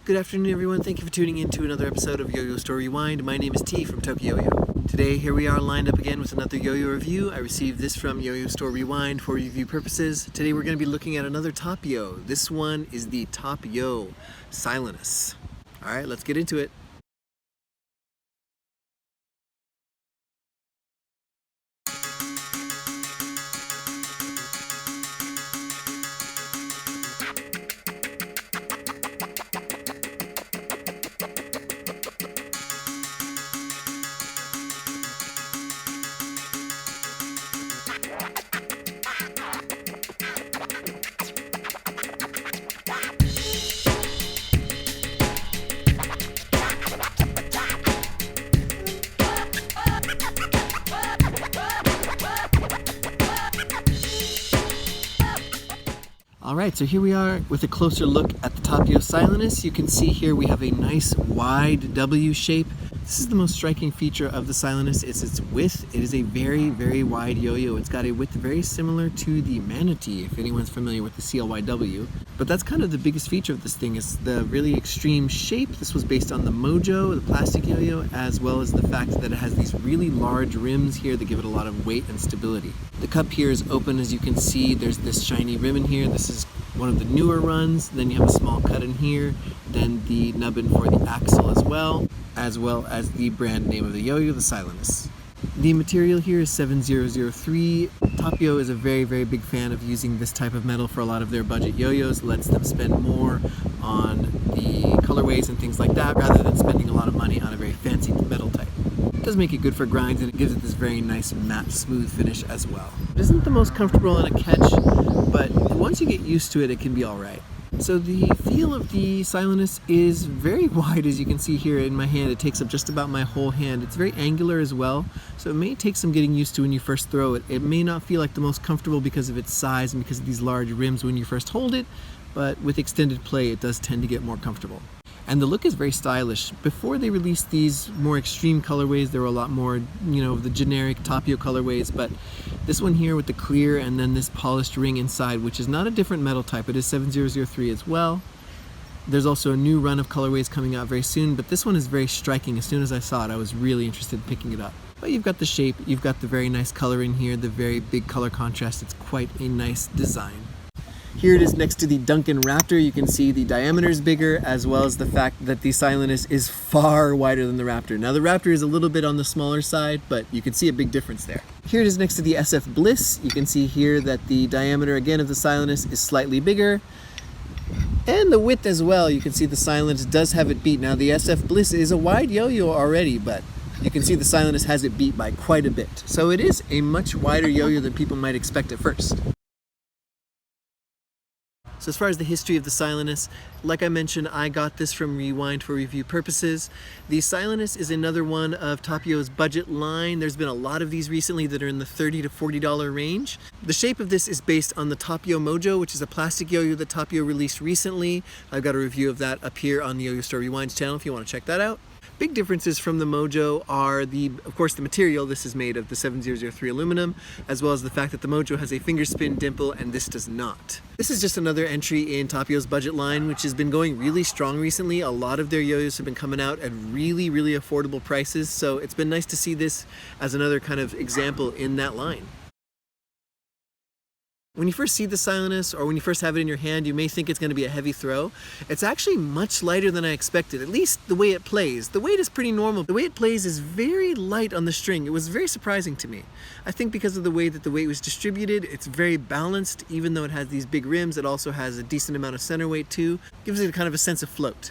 Good afternoon, everyone. Thank you for tuning in to another episode of Yo-Yo Store Rewind. My name is T from Tokyo Yo. Today, here we are lined up again with another yo-yo review. I received this from Yo-Yo Store Rewind for review purposes. Today, we're going to be looking at another Top Yo. This one is the Top Yo Silenus. All right, let's get into it. Alright, so here we are with a closer look at the Top Yo Silenus. You can see here we have a nice wide W shape. This is the most striking feature of the Silenus, it's its width. It is a very, very wide yo-yo. It's got a width very similar to the Manatee, if anyone's familiar with the CLYW. But that's kind of the biggest feature of this thing, is the really extreme shape. This was based on the Mojo, the plastic yo-yo, as well as the fact that it has these really large rims here that give it a lot of weight and stability. The cup here is open, as you can see. There's this shiny rim in here. This is one of the newer runs. Then you have a small cut in here, then the nubbin for the axle as well as the brand name of the yo-yo, the Silenus. The material here is 7003. Top Yo is a very, very big fan of using this type of metal for a lot of their budget yo-yos. Lets them spend more on the colorways and things like that, rather than spending a lot of money on a very fancy metal type. It does make it good for grinds, and it gives it this very nice matte smooth finish as well. It isn't the most comfortable on a catch, but once you get used to it, it can be alright. So the feel of the Silenus is very wide, as you can see here in my hand. It takes up just about my whole hand. It's very angular as well, so it may take some getting used to when you first throw it. It may not feel like the most comfortable because of its size and because of these large rims when you first hold it, but with extended play it does tend to get more comfortable. And the look is very stylish. Before they released these more extreme colorways, there were a lot more, the generic Top Yo colorways, but this one here with the clear and then this polished ring inside, which is not a different metal type, it is 7003 as well. There's also a new run of colorways coming out very soon, but this one is very striking. As soon as I saw it, I was really interested in picking it up. But you've got the shape, you've got the very nice color in here, the very big color contrast. It's quite a nice design. Here it is next to the Duncan Raptor. You can see the diameter is bigger, as well as the fact that the Silenus is far wider than the Raptor. Now the Raptor is a little bit on the smaller side, but you can see a big difference there. Here it is next to the SF Bliss. You can see here that the diameter again of the Silenus is slightly bigger. And the width as well. You can see the Silenus does have it beat. Now the SF Bliss is a wide yo-yo already, but you can see the Silenus has it beat by quite a bit. So it is a much wider yo-yo than people might expect at first. So as far as the history of the Silenus, like I mentioned, I got this from Rewind for review purposes. The Silenus is another one of Top Yo's budget line. There's been a lot of these recently that are in the $30 to $40 range. The shape of this is based on the Top Yo Mojo, which is a plastic yo-yo that Top Yo released recently. I've got a review of that up here on the Yo-Yo Store Rewind's channel if you want to check that out. Big differences from the Mojo are of course the material. This is made of the 7003 aluminum, as well as the fact that the Mojo has a finger spin dimple and this does not. This is just another entry in Top Yo's budget line, which has been going really strong recently. A lot of their yo-yos have been coming out at really, really affordable prices, so it's been nice to see this as another kind of example in that line. When you first see the Silenus, or when you first have it in your hand, you may think it's going to be a heavy throw. It's actually much lighter than I expected, at least the way it plays. The weight is pretty normal. The way it plays is very light on the string. It was very surprising to me. I think because of the way that the weight was distributed, it's very balanced. Even though it has these big rims, it also has a decent amount of center weight too. Gives it kind of a sense of float.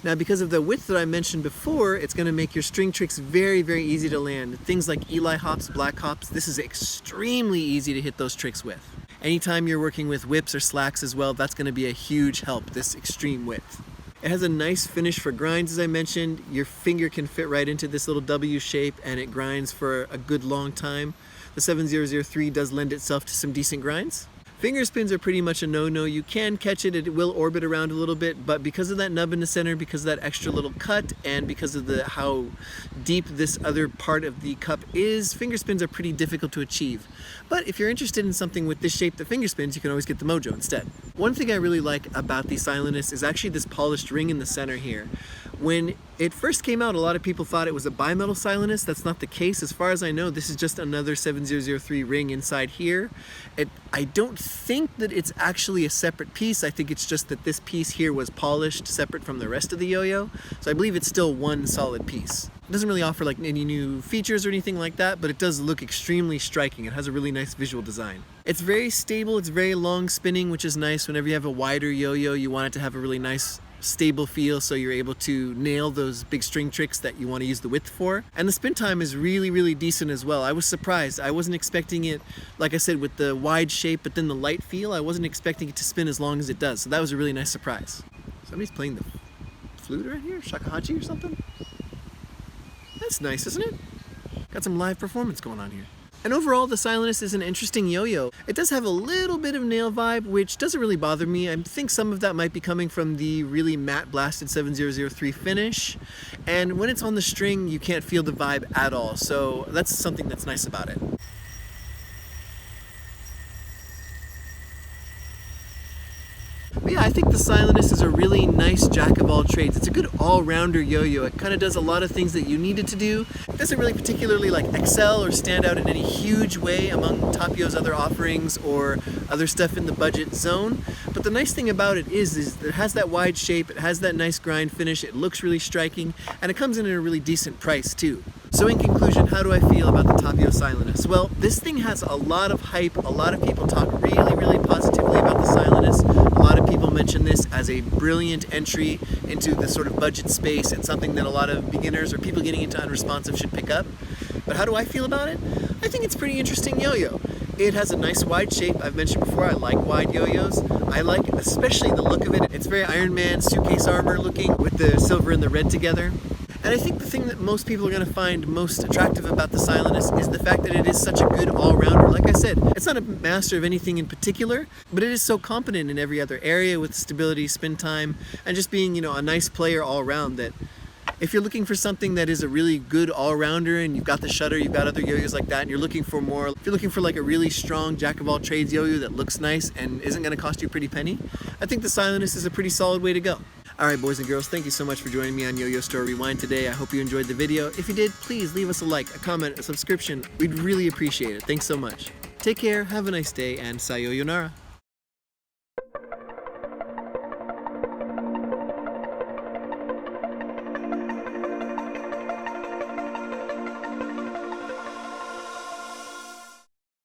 Now, because of the width that I mentioned before, it's going to make your string tricks very, very easy to land. Things like Eli hops, black hops, this is extremely easy to hit those tricks with. Anytime you're working with whips or slacks as well, that's going to be a huge help, this extreme width. It has a nice finish for grinds, as I mentioned. Your finger can fit right into this little W shape and it grinds for a good long time. The 7003 does lend itself to some decent grinds. Finger spins are pretty much a no-no. You can catch it, it will orbit around a little bit, but because of that nub in the center, because of that extra little cut, and because of how deep this other part of the cup is, finger spins are pretty difficult to achieve. But if you're interested in something with this shape that finger spins, you can always get the Mojo instead. One thing I really like about the Silenus is actually this polished ring in the center here. When it first came out, a lot of people thought it was a bimetal Silenus. That's not the case. As far as I know, this is just another 7003 ring inside here. I don't think that it's actually a separate piece. I think it's just that this piece here was polished separate from the rest of the yo-yo. So I believe it's still one solid piece. It doesn't really offer like any new features or anything like that, but it does look extremely striking. It has a really nice visual design. It's very stable, it's very long spinning, which is nice. Whenever you have a wider yo-yo, you want it to have a really nice stable feel, so you're able to nail those big string tricks that you want to use the width for. And the spin time is really decent as well. I was surprised. I wasn't expecting it, like I said, with the wide shape but then the light feel, I wasn't expecting it to spin as long as it does. So that was a really nice surprise. Somebody's playing the flute right here? Shakuhachi or something? That's nice, isn't it? Got some live performance going on here. And overall, the Silenus is an interesting yo-yo. It does have a little bit of nail vibe, which doesn't really bother me. I think some of that might be coming from the really matte blasted 7003 finish. And when it's on the string, you can't feel the vibe at all. So that's something that's nice about it. But yeah, I think the Silenus is a really nice jack of all trades. It's a good all-rounder yo-yo. It kind of does a lot of things that you need it to do. It doesn't really particularly like excel or stand out in any huge way among Tapio's other offerings or other stuff in the budget zone. But the nice thing about it is it has that wide shape, it has that nice grind finish, it looks really striking, and it comes in at a really decent price too. So in conclusion, how do I feel about the Tapio Silenus? Well, this thing has a lot of hype. A lot of people talk really positively about the Silenus. A lot of people mention this as a brilliant entry into the sort of budget space and something that a lot of beginners or people getting into unresponsive should pick up. But how do I feel about it? I think it's a pretty interesting yo-yo. It has a nice wide shape. I've mentioned before, I like wide yo-yos. I like especially the look of it. It's very Iron Man suitcase armor looking with the silver and the red together. And I think the thing that most people are going to find most attractive about the Silenus is the fact that it is such a good all-rounder. Like I said, it's not a master of anything in particular, but it is so competent in every other area with stability, spin time, and just being, a nice player all around that if you're looking for something that is a really good all-rounder and you've got the shutter, you've got other yo-yos like that, and you're looking for more, if you're looking for like a really strong jack-of-all-trades yo-yo that looks nice and isn't going to cost you a pretty penny, I think the Silenus is a pretty solid way to go. Alright boys and girls, thank you so much for joining me on Yo-Yo Store Rewind today. I hope you enjoyed the video. If you did, please leave us a like, a comment, a subscription. We'd really appreciate it. Thanks so much. Take care, have a nice day, and sayonara.